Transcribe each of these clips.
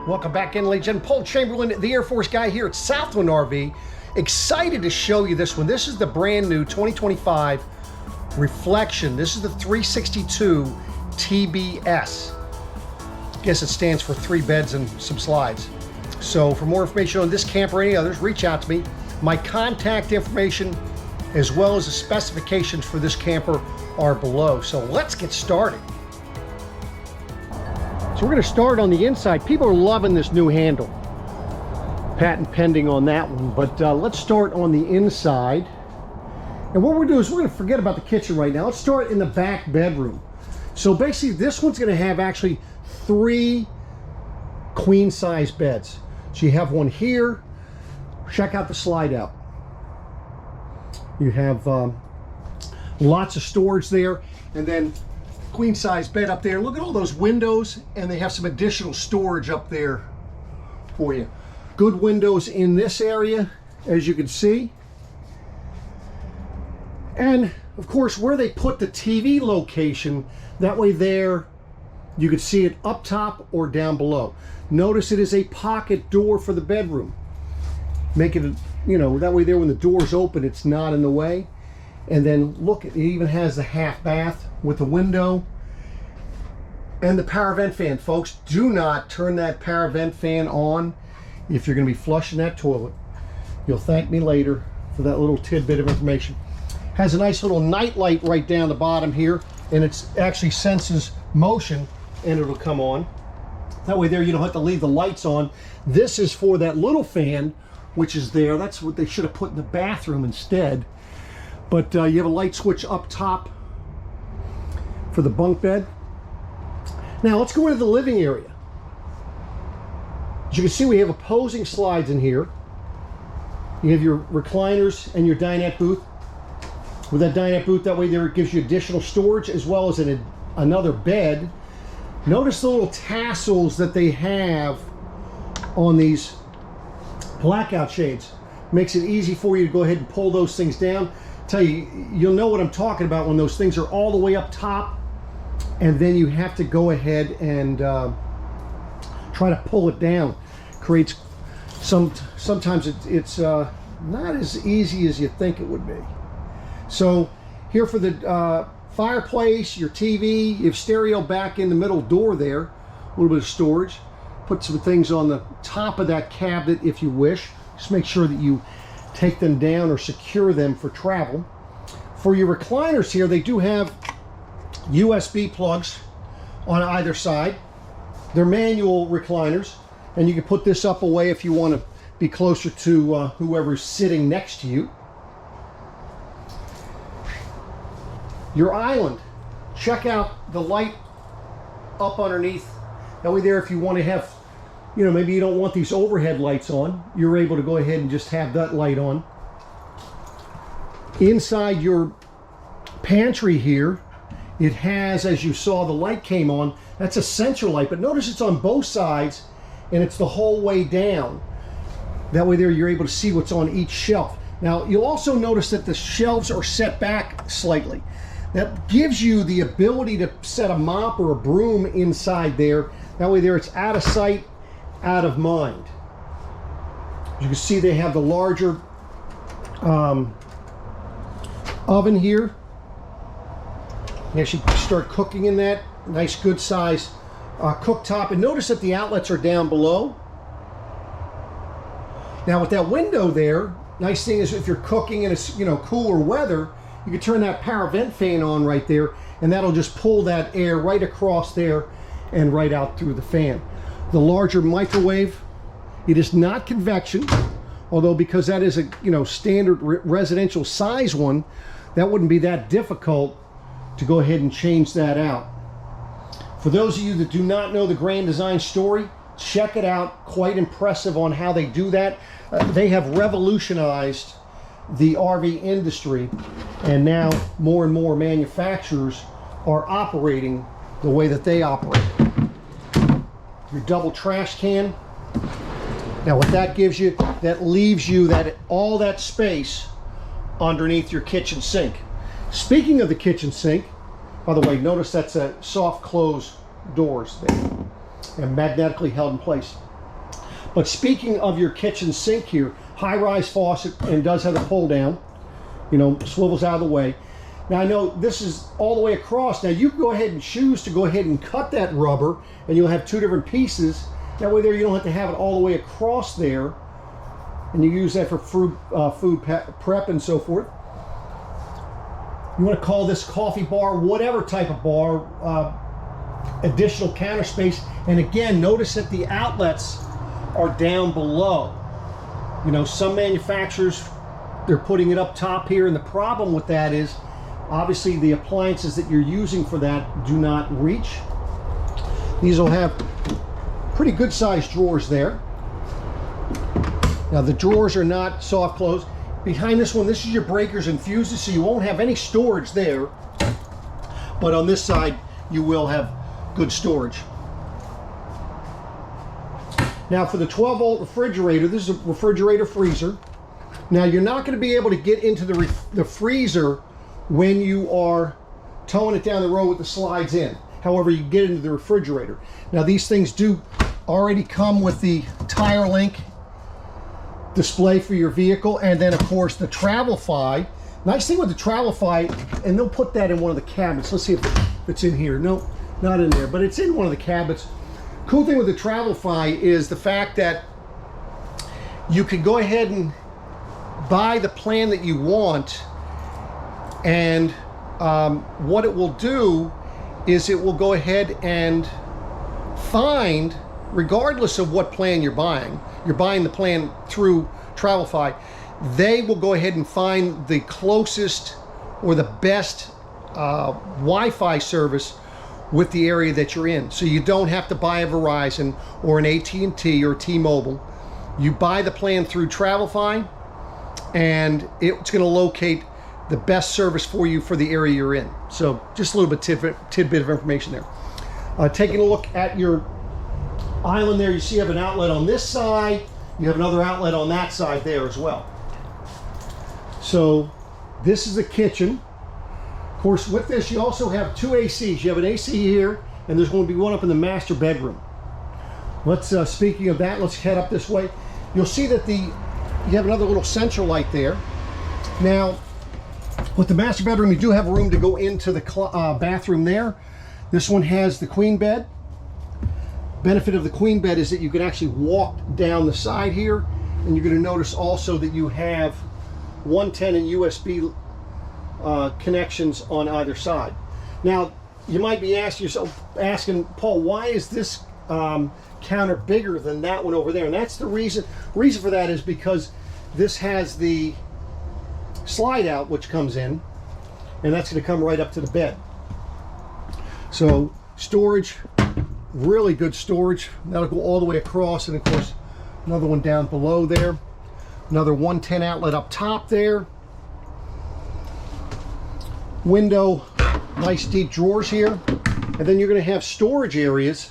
Welcome back in, ladies and gentlemen. Paul Chamberlain, the Air Force guy here at Southland RV. Excited to show you this one. This is the brand new 2025 Reflection. This is the 362 TBS. I guess it stands for 3 beds and some slides. So for more information on this camper or any others, reach out to me. My contact information as well as the specifications for this camper are below. So let's get started. So we're going to start on the inside. People are loving this new handle. Patent pending on that one. But let's start on the inside. And what we're going to do is we're going to forget about the kitchen right now. Let's start in the back bedroom. So basically this one's going to have actually 3 queen size beds. So you have one here. Check out the slide out. You have lots of storage there. And then queen size bed up there. Look at all those windows, and they have some additional storage up there for you. Good windows in this area, as you can see. And of course, where they put the TV location, that way there you can see it up top or down below. Notice it is a pocket door for the bedroom. Make it, you know, that way there when the door's open, it's not in the way. And then look, it even has the half bath with the window and the power vent fan. Folks, do not turn that power vent fan on if you're going to be flushing that toilet. You'll thank me later for that little tidbit of information. Has a nice little night light right down the bottom here, and it actually senses motion and it'll come on. That way there you don't have to leave the lights on. This is for that little fan which is there. That's what they should have put in the bathroom instead. But you have a light switch up top for the bunk bed. Now let's go into the living area. As you can see, we have opposing slides in here. You have your recliners and your dinette booth. With that dinette booth, that way there it gives you additional storage as well as another bed. Notice the little tassels that they have on these blackout shades. Makes it easy for you to go ahead and pull those things down. Tell you, you'll know what I'm talking about when those things are all the way up top, and then you have to go ahead and try to pull it down. Creates sometimes it's not as easy as you think it would be. So here for the fireplace, your TV, you have stereo back in the middle door there, a little bit of storage. Put some things on the top of that cabinet if you wish. Just make sure that you take them down or secure them for travel. For your recliners here, they do have USB plugs on either side. They're manual recliners, and you can put this up away if you want to be closer to whoever's sitting next to you. Your island, check out the light up underneath. That way there, if you want to have, you know, maybe you don't want these overhead lights on, you're able to go ahead and just have that light on. Inside your pantry here, it has, as you saw, the light came on. That's a central light, but notice it's on both sides and it's the whole way down. That way there you're able to see what's on each shelf. Now you'll also notice that the shelves are set back slightly. That gives you the ability to set a mop or a broom inside there. That way there it's out of sight, out of mind. As you can see, they have the larger oven here. You actually start cooking in that. Nice good size cooktop. And notice that the outlets are down below. Now with that window there, nice thing is if you're cooking in a, you know, cooler weather, you can turn that power vent fan on right there, and that'll just pull that air right across there and right out through the fan. The larger microwave, it is not convection, although because that is a, you know, standard residential size one, that wouldn't be that difficult to go ahead and change that out. For those of you that do not know the Grand Design story, check it out. Quite impressive on how they do that. They have revolutionized the RV industry, and now more and more manufacturers are operating the way that they operate. Your double trash can. Now what that gives you, that leaves you all that space underneath your kitchen sink. Speaking of the kitchen sink, by the way, notice that's a soft close doors there and magnetically held in place. But speaking of your kitchen sink here, high-rise faucet, and does have a pull down, you know, swivels out of the way. Now I know this is all the way across. Now you can go ahead and choose to go ahead and cut that rubber, and you'll have two different pieces. That way there you don't have to have it all the way across there, and you use that for food prep and so forth. You want to call this coffee bar, whatever type of bar, additional counter space. And again, notice that the outlets are down below. You know, some manufacturers, they're putting it up top here, and the problem with that is obviously the appliances that you're using for that do not reach. These will have pretty good sized drawers there. Now the drawers are not soft close. Behind this one, this is your breakers and fuses, so you won't have any storage there, but on this side you will have good storage. Now for the 12-volt refrigerator, this is a refrigerator freezer. Now you're not going to be able to get into the freezer when you are towing it down the road with the slides in. However, you get into the refrigerator. Now these things do already come with the tire link display for your vehicle, and then of course the 𝚘𝚘𝚎. Nice thing with the 𝚘𝚘𝚎, and they'll put that in one of the cabinets. Let's see if it's in here. No, not in there, but it's in one of the cabinets. Cool thing with the 𝚘𝚘𝚎 is the fact that you can go ahead and buy the plan that you want, and what it will do is it will go ahead and find, regardless of what plan you're buying the plan through 𝚘𝚘𝚎, they will go ahead and find the closest or the best Wi-Fi service with the area that you're in. So you don't have to buy a Verizon or an AT&T or T-Mobile. You buy the plan through 𝚘𝚘𝚎, and it's going to locate the best service for you for the area you're in. So just a little bit tidbit of information there. Taking a look at your island there, you see you have an outlet on this side, you have another outlet on that side there as well. So this is the kitchen. Of course, with this you also have two ACs. You have an AC here, and there's going to be one up in the master bedroom. Let's speaking of that, let's head up this way. You'll see that you have another little central light there. Now with the master bedroom, you do have room to go into the bathroom there. This one has the queen bed. Benefit of the queen bed is that you can actually walk down the side here, and you're going to notice also that you have 110 and USB connections on either side. Now you might be asking, Paul, why is this counter bigger than that one over there? And that's the reason for that is because this has the slide out which comes in, and that's going to come right up to the bed. So storage, really good storage. That'll go all the way across, and of course another one down below there, another 110 outlet up top there. Window, nice deep drawers here, and then you're going to have storage areas,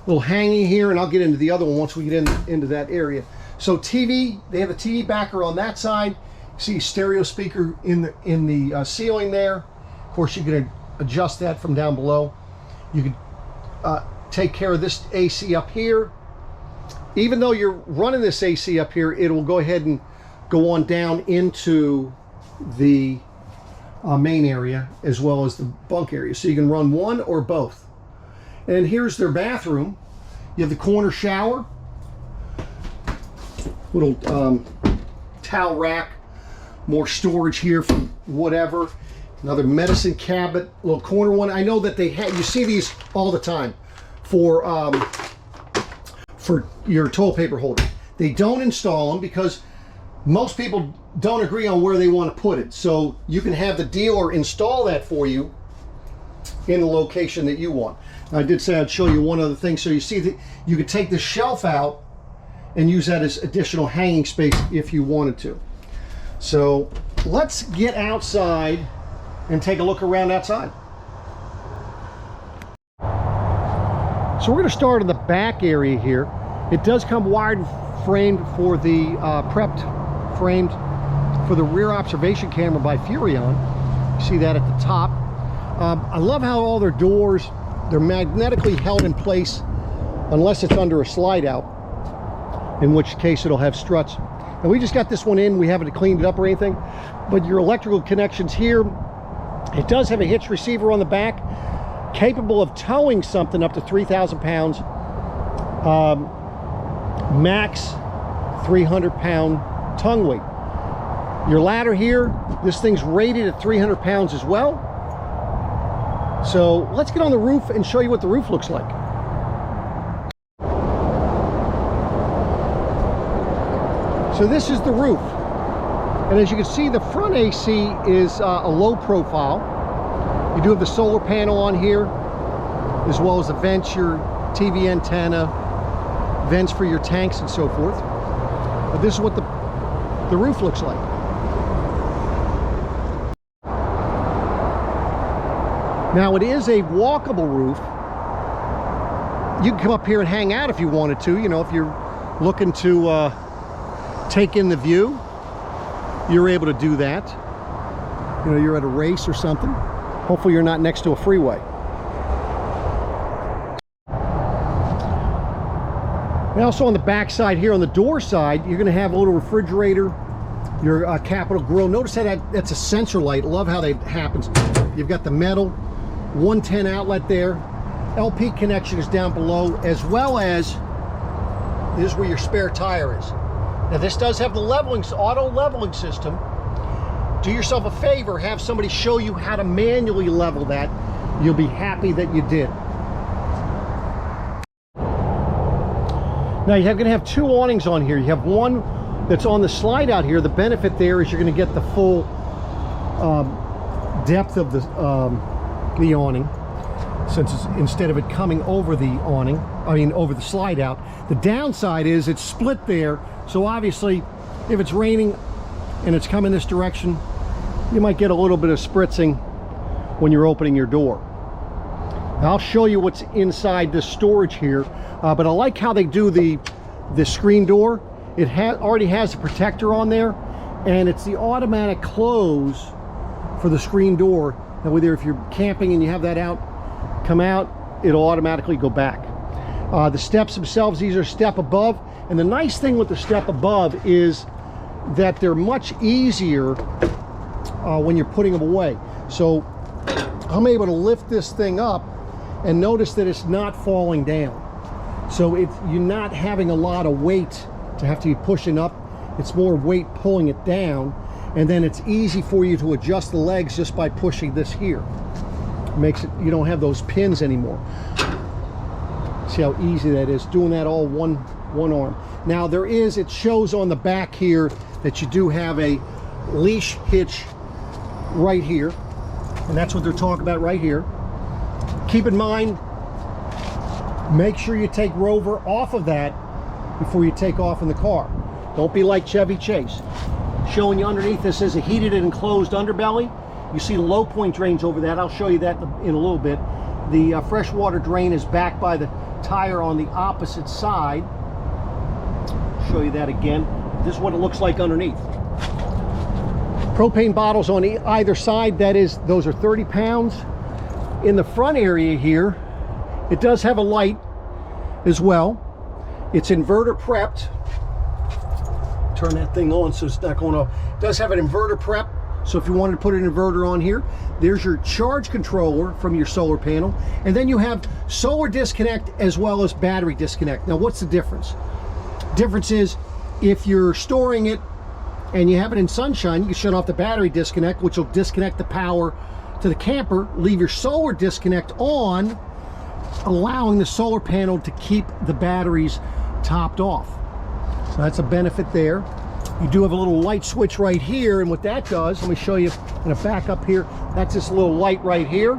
little hanging here, and I'll get into the other one once we get into that area. So TV, they have a TV backer on that side. See stereo speaker in the ceiling there. Of course, you can adjust that from down below. You can take care of this AC up here. Even though you're running this AC up here, it will go ahead and go on down into the main area as well as the bunk area. So you can run one or both. And here's their bathroom. You have the corner shower, little towel rack, more storage here for whatever. Another medicine cabinet, little corner one. I know that they have, you see these all the time for your toilet paper holder. They don't install them because most people don't agree on where they want to put it. So you can have the dealer install that for you in the location that you want. Now, I did say I'd show you one other thing. So you see that you could take the shelf out and use that as additional hanging space if you wanted to. So let's get outside and take a look around outside. So we're going to start in the back area here. It does come wired and framed for the framed for the rear observation camera by Furrion. You see that at the top. I love how all their doors, they're magnetically held in place unless it's under a slide out. in which case it'll have struts. And we just got this one in, we haven't cleaned it up or anything, but your electrical connections here. It does have a hitch receiver on the back, capable of towing something up to 3,000 pounds, max 300-pound tongue weight. Your ladder here, this thing's rated at 300 pounds as well. So let's get on the roof and show you what the roof looks like. So this is the roof, and as you can see, the front AC is a low profile. You do have the solar panel on here, as well as the vents, your TV antenna, vents for your tanks and so forth. But this is what the roof looks like. Now, it is a walkable roof. You can come up here and hang out if you wanted to. You know, if you're looking to take in the view, you're able to do that. You know, you're at a race or something. Hopefully you're not next to a freeway. And also on the back side here, on the door side, you're going to have a little refrigerator, your capital grill. Notice that's a sensor light. Love how that happens. You've got the metal 110 outlet there. LP connection is down below, as well as this is where your spare tire is. Now this does have the auto leveling system. Do yourself a favor, have somebody show you how to manually level that. You'll be happy that you did. Now you're going to have two awnings on here. You have one that's on the slide out here. The benefit there is you're going to get the full depth of the awning, since it's, instead of it coming over the awning, over the slide out. The downside is it's split there, so obviously if it's raining and it's coming this direction, you might get a little bit of spritzing when you're opening your door. I'll show you what's inside this storage here, but I like how they do the screen door. It already has a protector on there, and it's the automatic close for the screen door. That way there, if you're camping and you have that come out, it'll automatically go back. The steps themselves, these are step above, and the nice thing with the step above is that they're much easier when you're putting them away. So I'm able to lift this thing up and notice that it's not falling down. So you're not having a lot of weight to have to be pushing up. It's more weight pulling it down, and then it's easy for you to adjust the legs just by pushing this here. Makes it, you don't have those pins anymore. See how easy that is, doing that all one arm. Now it shows on the back here that you do have a leash hitch right here, and that's what they're talking about right here. Keep in mind, make sure you take Rover off of that before you take off in the car. Don't be like Chevy Chase. Showing you underneath, this is a heated and enclosed underbelly. You see the low point drains over that. I'll show you that in a little bit. The freshwater drain is back by the tire on the opposite side. Show you that again. This is what it looks like underneath. Propane bottles on either side, those are 30 pounds. In the front area here, it does have a light as well. It's inverter prepped. Turn that thing on so it's not going off. It does have an inverter prep, so if you wanted to put an inverter on here, there's your charge controller from your solar panel, and then you have solar disconnect as well as battery disconnect. Now what's the difference? Difference is, if you're storing it and you have it in sunshine, you can shut off the battery disconnect, which will disconnect the power to the camper, leave your solar disconnect on, allowing the solar panel to keep the batteries topped off. So that's a benefit there. You do have a little light switch right here, and what that does, let me show you. I'm going to back up here. That's this little light right here.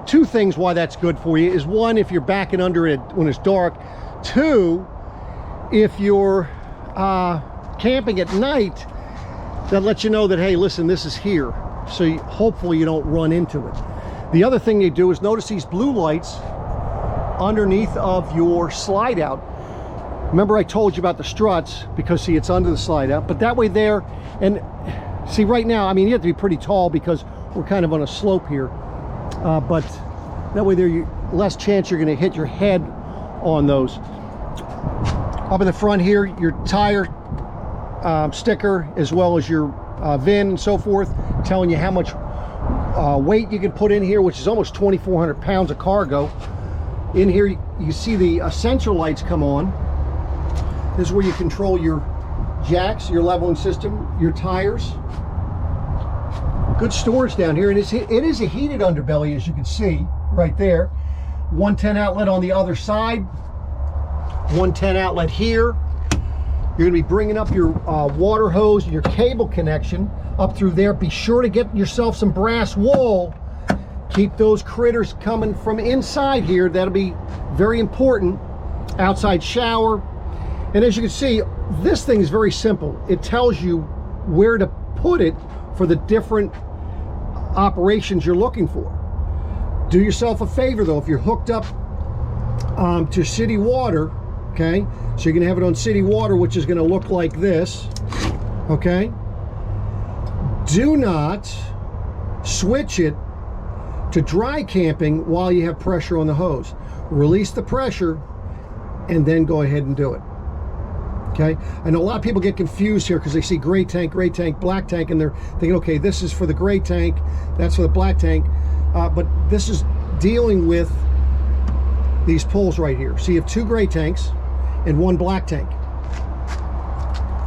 Two things why that's good for you is, one, if you're backing under it when it's dark. Two, if you're camping at night, that lets you know that, hey, listen, this is here. So hopefully you don't run into it. The other thing they do is, notice these blue lights underneath of your slide out. Remember I told you about the struts, because see, it's under the slide out, but that way there, and see right now, I mean, you have to be pretty tall because we're kind of on a slope here, but that way there, less chance you're going to hit your head on those. Up in the front here, your tire sticker, as well as your VIN and so forth, telling you how much weight you can put in here, which is almost 2,400 pounds of cargo. In here, you see the sensor lights come on. This is where you control your jacks, your leveling system, your tires. Good storage down here, and it is a heated underbelly, as you can see right there. 110 outlet on the other side, 110 outlet here. You're going to be bringing up your water hose and your cable connection up through there. Be sure to get yourself some brass wool. Keep those critters coming from inside here. That'll be very important. Outside shower. And as you can see, this thing is very simple. It tells you where to put it for the different operations you're looking for. Do yourself a favor though, if you're hooked up to city water, okay, so you're gonna have it on city water, which is gonna look like this, okay, do not switch it to dry camping while you have pressure on the hose. Release the pressure and then go ahead and do it. Okay, I know a lot of people get confused here because they see gray tank, black tank, and they're thinking, okay, this is for the gray tank, that's for the black tank, but this is dealing with these poles right here. So you have 2 gray tanks and 1 black tank.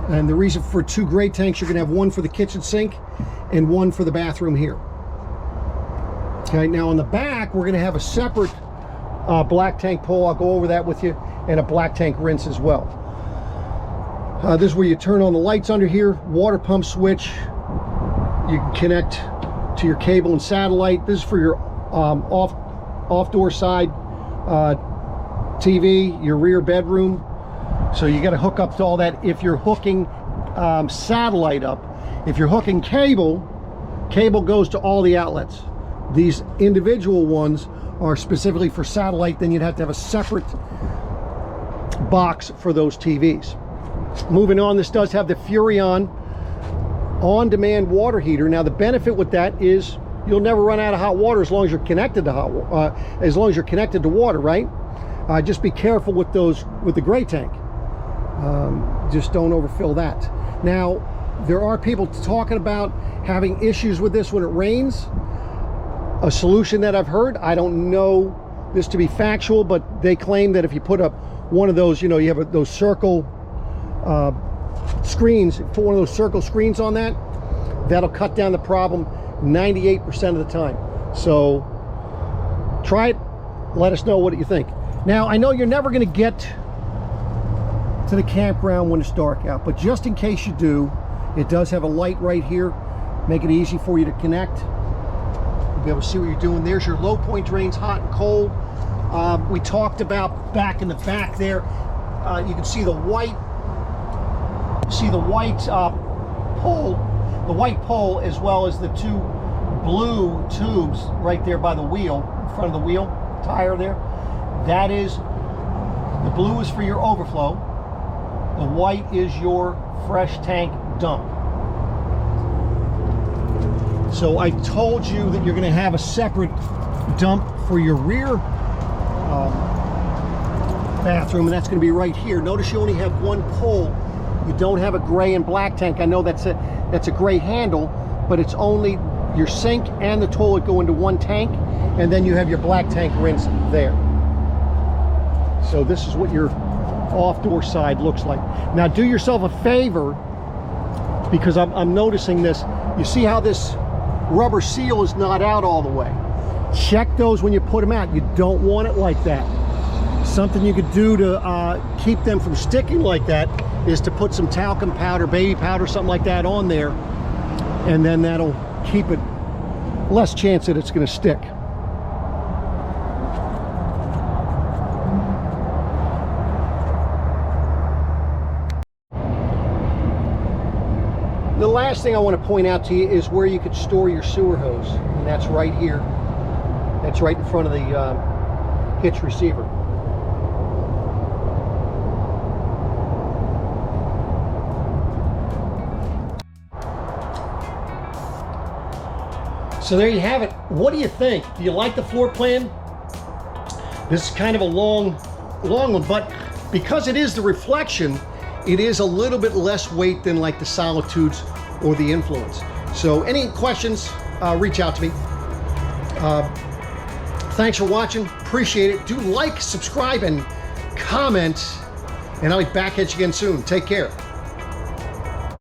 And the reason for 2 gray tanks, you're gonna have 1 for the kitchen sink and 1 for the bathroom here. Okay, now on the back, we're gonna have a separate black tank pole. I'll go over that with you, and a black tank rinse as well. This is where you turn on the lights under here, water pump switch. You can connect to your cable and satellite. This is for your off-door side TV, your rear bedroom. So you got to hook up to all that. If you're hooking satellite up, if you're hooking cable goes to all the outlets. These individual ones are specifically for satellite. Then you'd have to have a separate box for those TVs. Moving on, this does have the Furrion on-demand water heater. Now the benefit with that is you'll never run out of hot water as long as you're connected to water, right? Just be careful with those, with the gray tank. Just don't overfill that. Now there are people talking about having issues with this when it rains. A solution that I've heard, I don't know this to be factual, but they claim that if you put up one of those, you know, you have those circle screens, put one of those circle screens on that, that'll cut down the problem 98% of the time. So try it, let us know what you think. Now I know you're never going to get to the campground when it's dark out, but just in case you do, it does have a light right here, make it easy for you to connect. You'll be able to see what you're doing. There's your low point drains, hot and cold. We talked about back in the back there, you can see the white pole, as well as the 2 blue tubes right there by the wheel, in front of the wheel tire there. That is, the blue is for your overflow, the white is your fresh tank dump. So I told you that you're going to have a separate dump for your rear bathroom, and that's going to be right here. Notice you only have 1 pole. You don't have a gray and black tank. I know that's a gray handle, but it's only your sink and the toilet go into 1 tank, and then you have your black tank rinse there. So this is what your off-door side looks like. Now do yourself a favor, because I'm noticing this. You see how this rubber seal is not out all the way? Check those when you put them out. You don't want it like that. Something you could do to keep them from sticking like that is to put some talcum powder, baby powder, something like that on there, and then that'll keep it, less chance that it's going to stick. The last thing I want to point out to you is where you could store your sewer hose, and that's right here. That's right in front of the hitch receiver. So there you have it. What do you think? Do you like the floor plan? This is kind of a long one, but because it is the reflection, it is a little bit less weight than like the solitudes or the influence. So any questions, reach out to me. Thanks for watching, appreciate it. Do like, subscribe, and comment, and I'll be back at you again soon. Take care.